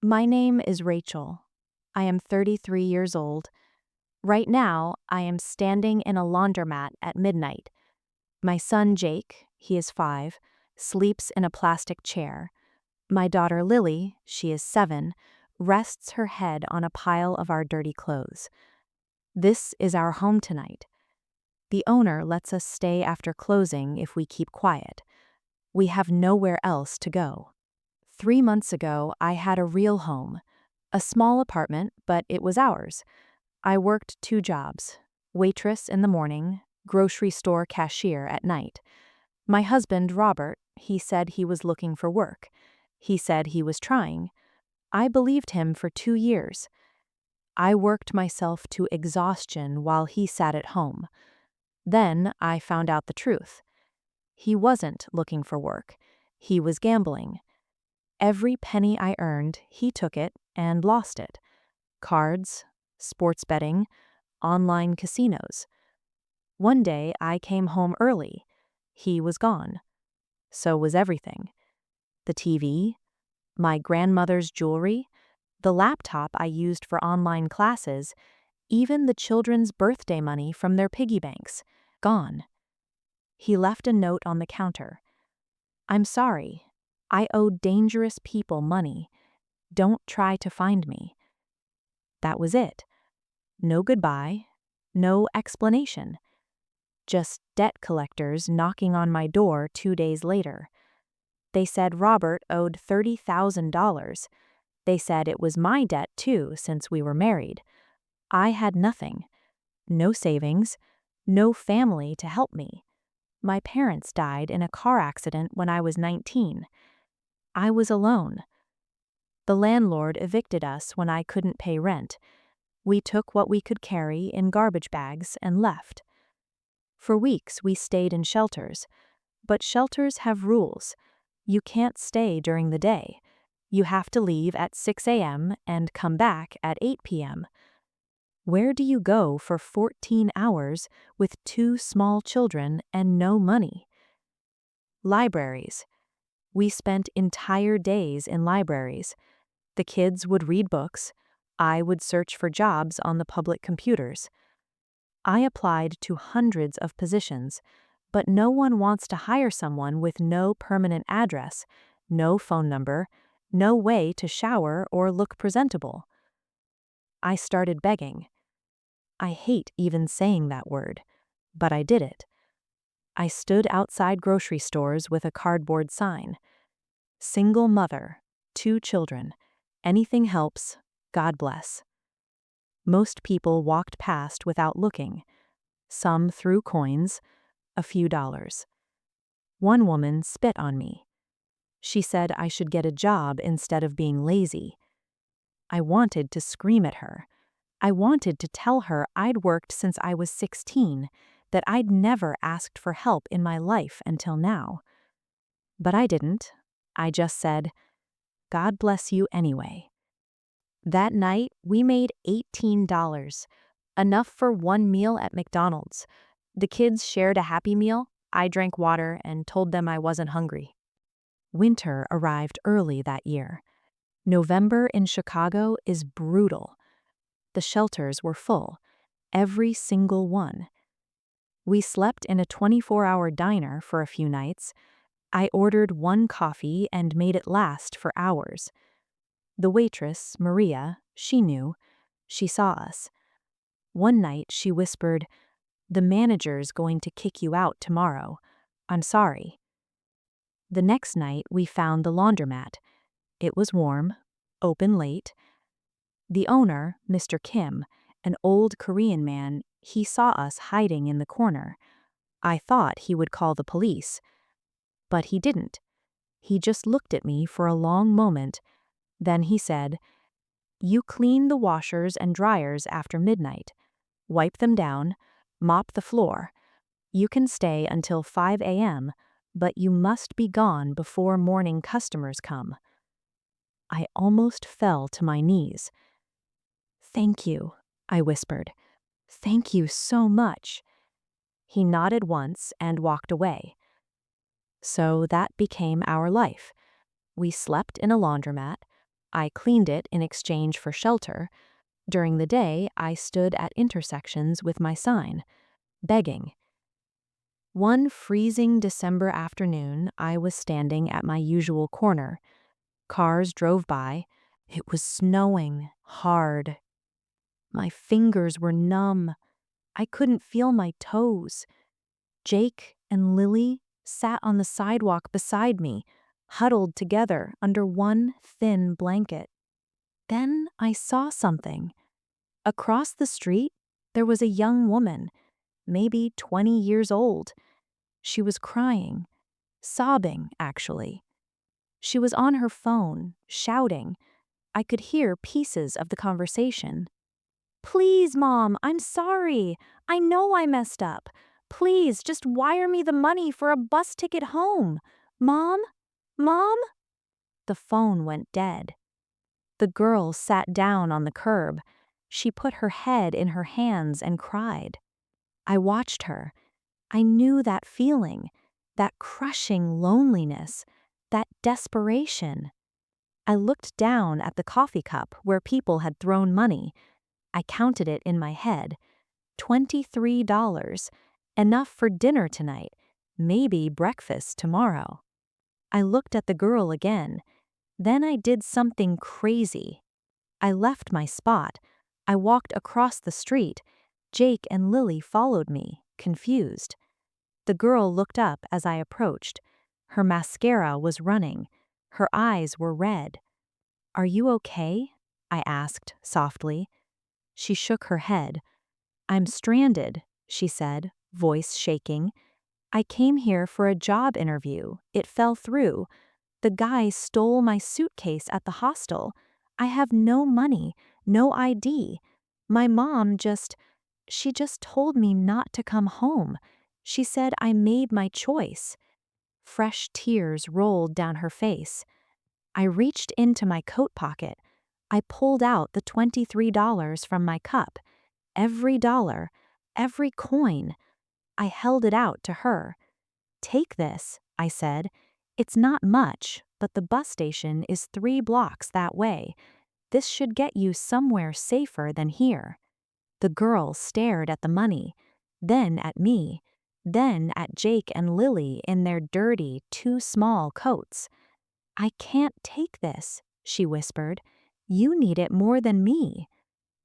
My name is Rachel. I am 33 years old. Right now, I am standing in a laundromat at midnight. My son Jake, he is 5, sleeps in a plastic chair. My daughter Lily, she is 7, rests her head on a pile of our dirty clothes. This is our home tonight. The owner lets us stay after closing if we keep quiet. We have nowhere else to go. 3 months ago, I had a real home. A small apartment, but it was ours. I worked 2 jobs: waitress in the morning, grocery store cashier at night. My husband, Robert, he said he was looking for work. He said he was trying. I believed him for 2 years. I worked myself to exhaustion while he sat at home. Then I found out the truth. He wasn't looking for work. He was gambling. Every penny I earned, he took it and lost it. Cards, sports betting, online casinos. One day I came home early. He was gone. So was everything. The TV, my grandmother's jewelry, the laptop I used for online classes, even the children's birthday money from their piggy banks. Gone. He left a note on the counter. "I'm sorry. I owe dangerous people money. Don't try to find me." That was it. No goodbye, no explanation. Just debt collectors knocking on my door 2 days later. They said Robert owed $30,000. They said it was my debt too since we were married. I had nothing. No savings, no family to help me. My parents died in a car accident when I was 19. I was alone. The landlord evicted us when I couldn't pay rent. We took what we could carry in garbage bags and left. For weeks we stayed in shelters, but shelters have rules. You can't stay during the day. You have to leave at 6 a.m. and come back at 8 p.m. Where do you go for 14 hours with 2 small children and no money? Libraries. We spent entire days in libraries. The kids would read books. I would search for jobs on the public computers. I applied to hundreds of positions, but no one wants to hire someone with no permanent address, no phone number, no way to shower or look presentable. I started begging. I hate even saying that word, but I did it. I stood outside grocery stores with a cardboard sign. Single mother, 2 children. Anything helps. God bless. Most people walked past without looking. Some threw coins, a few dollars. One woman spit on me. She said I should get a job instead of being lazy. I wanted to scream at her. I wanted to tell her I'd worked since I was 16, that I'd never asked for help in my life until now. But I didn't. I just said, "God bless you anyway." That night, we made $18, enough for 1 meal at McDonald's. The kids shared a Happy Meal. I drank water and told them I wasn't hungry. Winter arrived early that year. November in Chicago is brutal. The shelters were full, every single one. We slept in a 24-hour diner for a few nights. I ordered 1 coffee and made it last for hours. The waitress, Maria, she knew. She saw us. One night she whispered, "The manager's going to kick you out tomorrow. I'm sorry." The next night we found the laundromat. It was warm, open late. The owner, Mr. Kim, an old Korean man, he saw us hiding in the corner. I thought he would call the police. But he didn't. He just looked at me for a long moment. Then he said, "You clean the washers and dryers after midnight. Wipe them down, mop the floor. You can stay until 5 a.m., but you must be gone before morning customers come." I almost fell to my knees. "Thank you," I whispered. "Thank you so much." He nodded once and walked away. So that became our life. We slept in a laundromat. I cleaned it in exchange for shelter. During the day, I stood at intersections with my sign, begging. One freezing December afternoon, I was standing at my usual corner. Cars drove by. It was snowing hard. My fingers were numb. I couldn't feel my toes. Jake and Lily sat on the sidewalk beside me, huddled together under one thin blanket. Then I saw something. Across the street, there was a young woman, maybe 20 years old. She was crying, sobbing, actually. She was on her phone, shouting. I could hear pieces of the conversation. "Please, Mom, I'm sorry. I know I messed up. Please, just wire me the money for a bus ticket home. Mom? Mom?" The phone went dead. The girl sat down on the curb. She put her head in her hands and cried. I watched her. I knew that feeling, that crushing loneliness, that desperation. I looked down at the coffee cup where people had thrown money. I counted it in my head. $23. Enough for dinner tonight, maybe breakfast tomorrow. I looked at the girl again. Then I did something crazy. I left my spot. I walked across the street. Jake and Lily followed me, confused. The girl looked up as I approached. Her mascara was running. Her eyes were red. "Are you okay?" I asked softly. She shook her head. "I'm stranded," she said, voice shaking. "I came here for a job interview. It fell through. The guy stole my suitcase at the hostel. I have no money, no ID. My mom she just told me not to come home. She said I made my choice." Fresh tears rolled down her face. I reached into my coat pocket. I pulled out the $23 from my cup. Every dollar, every coin. I held it out to her. "Take this," I said. "It's not much, but the bus station is 3 blocks that way. This should get you somewhere safer than here." The girl stared at the money, then at me, then at Jake and Lily in their dirty, too small coats. "I can't take this," she whispered. "You need it more than me."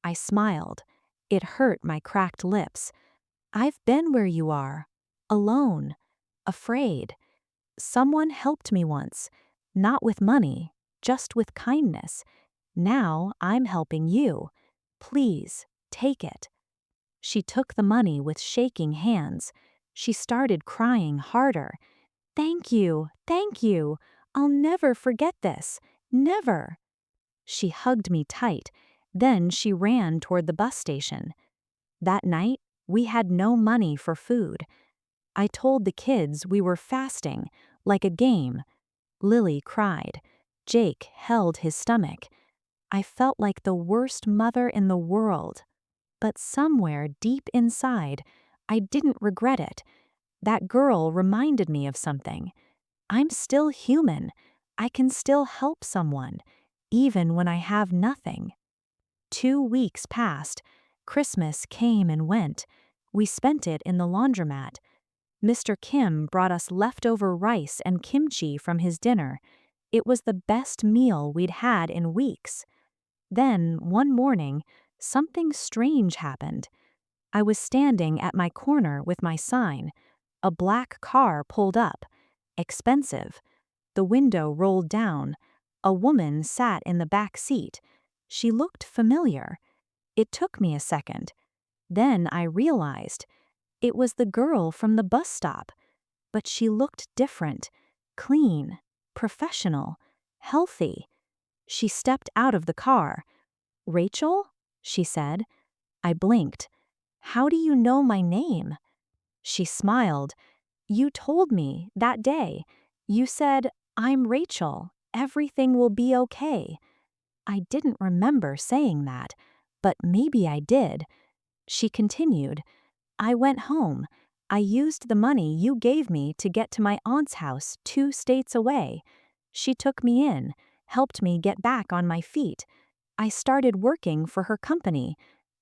I smiled. It hurt my cracked lips. "I've been where you are. Alone. Afraid. Someone helped me once. Not with money, just with kindness. Now I'm helping you. Please, take it." She took the money with shaking hands. She started crying harder. "Thank you, thank you. I'll never forget this. Never." She hugged me tight. Then she ran toward the bus station. That night, we had no money for food. I told the kids we were fasting, like a game. Lily cried. Jake held his stomach. I felt like the worst mother in the world. But somewhere deep inside, I didn't regret it. That girl reminded me of something. I'm still human. I can still help someone, even when I have nothing. 2 weeks passed. Christmas came and went. We spent it in the laundromat. Mr. Kim brought us leftover rice and kimchi from his dinner. It was the best meal we'd had in weeks. Then, one morning, something strange happened. I was standing at my corner with my sign. A black car pulled up. Expensive. The window rolled down. A woman sat in the back seat. She looked familiar. It took me a second. Then I realized it was the girl from the bus stop. But she looked different, clean, professional, healthy. She stepped out of the car. "Rachel?" she said. I blinked. "How do you know my name?" She smiled. "You told me that day. You said, 'I'm Rachel. Everything will be okay.'" I didn't remember saying that, but maybe I did. She continued, "I went home. I used the money you gave me to get to my aunt's house 2 states away. She took me in, helped me get back on my feet. I started working for her company.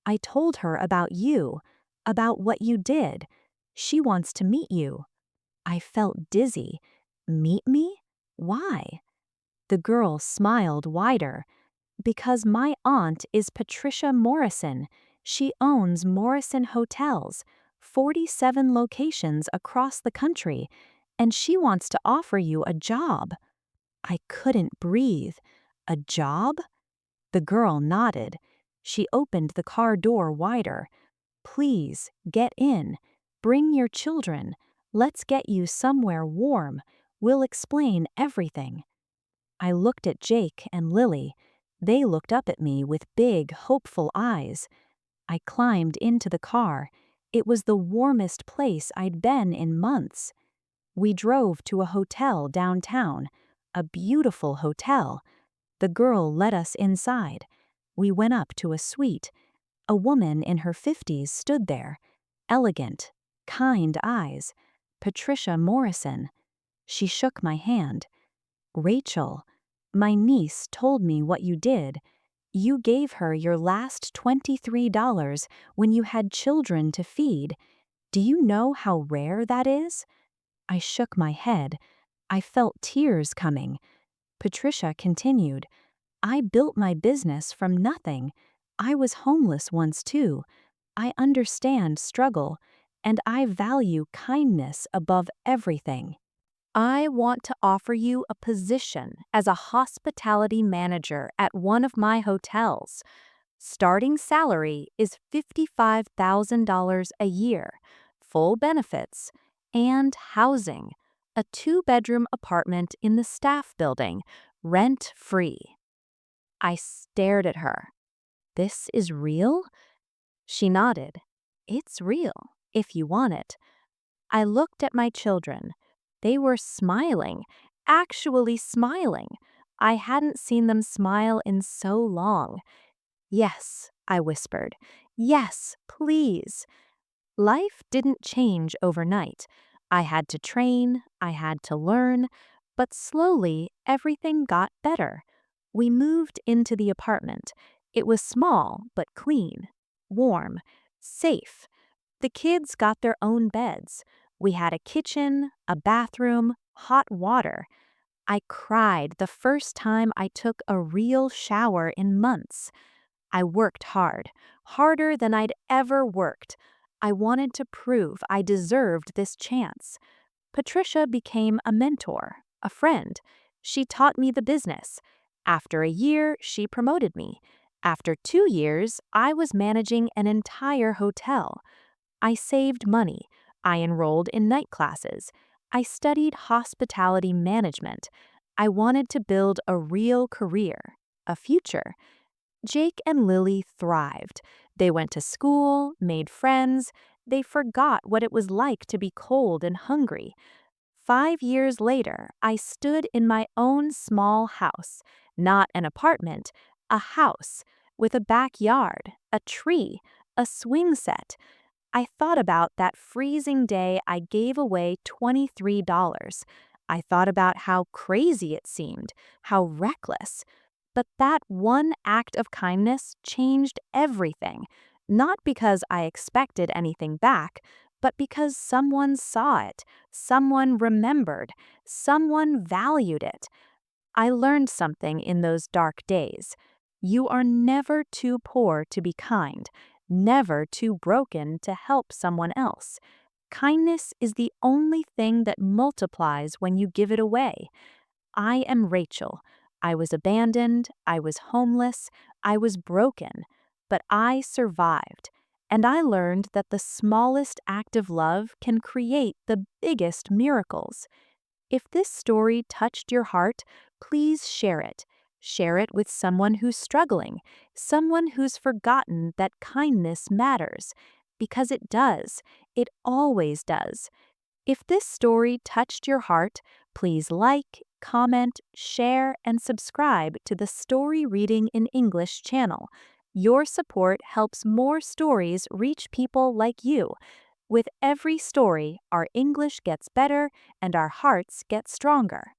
I told her about you, about what you did. She wants to meet you. I felt dizzy. Meet me? Why? The girl smiled wider. Because my aunt is Patricia Morrison. She owns Morrison Hotels, 47 locations across the country, and she wants to offer you a job. I couldn't breathe. A job? The girl nodded. She opened the car door wider. Please, get in. Bring your children. Let's get you somewhere warm. We'll explain everything. I looked at Jake and Lily. They looked up at me with big, hopeful eyes. I climbed into the car. It was the warmest place I'd been in months. We drove to a hotel downtown, a beautiful hotel. The girl led us inside. We went up to a suite. A woman in her 50s stood there. Elegant, kind eyes. Patricia Morrison. She shook my hand. Rachel, my niece told me what you did. You gave her your last $23 when you had children to feed. Do you know how rare that is? I shook my head. I felt tears coming. Patricia continued, I built my business from nothing. I was homeless once too. I understand struggle, and I value kindness above everything. I want to offer you a position as a hospitality manager at one of my hotels. Starting salary is $55,000 a year, full benefits, and housing. A 2-bedroom apartment in the staff building, rent-free. I stared at her. This is real? She nodded. It's real, if you want it. I looked at my children. They were smiling, actually smiling. I hadn't seen them smile in so long. Yes, I whispered. Yes, please. Life didn't change overnight. I had to train, I had to learn, but slowly everything got better. We moved into the apartment. It was small but clean, warm, safe. The kids got their own beds. We had a kitchen, a bathroom, hot water. I cried the first time I took a real shower in months. I worked hard, harder than I'd ever worked. I wanted to prove I deserved this chance. Patricia became a mentor, a friend. She taught me the business. After a year, she promoted me. After 2 years, I was managing an entire hotel. I saved money. I enrolled in night classes. I studied hospitality management. I wanted to build a real career, a future. Jake and Lily thrived. They went to school, made friends. They forgot what it was like to be cold and hungry. 5 years later, I stood in my own small house, not an apartment, a house, with a backyard, a tree, a swing set. I thought about that freezing day I gave away $23. I thought about how crazy it seemed, how reckless. But that one act of kindness changed everything, not because I expected anything back, but because someone saw it, someone remembered, someone valued it. I learned something in those dark days. You are never too poor to be kind, never too broken to help someone else. Kindness is the only thing that multiplies when you give it away. I am Rachel. I was abandoned, I was homeless, I was broken, but I survived. And I learned that the smallest act of love can create the biggest miracles. If this story touched your heart, please share it. Share it with someone who's struggling, someone who's forgotten that kindness matters. Because it does. It always does. If this story touched your heart, please like, comment, share, and subscribe to the Story Reading in English channel. Your support helps more stories reach people like you. With every story, our English gets better and our hearts get stronger.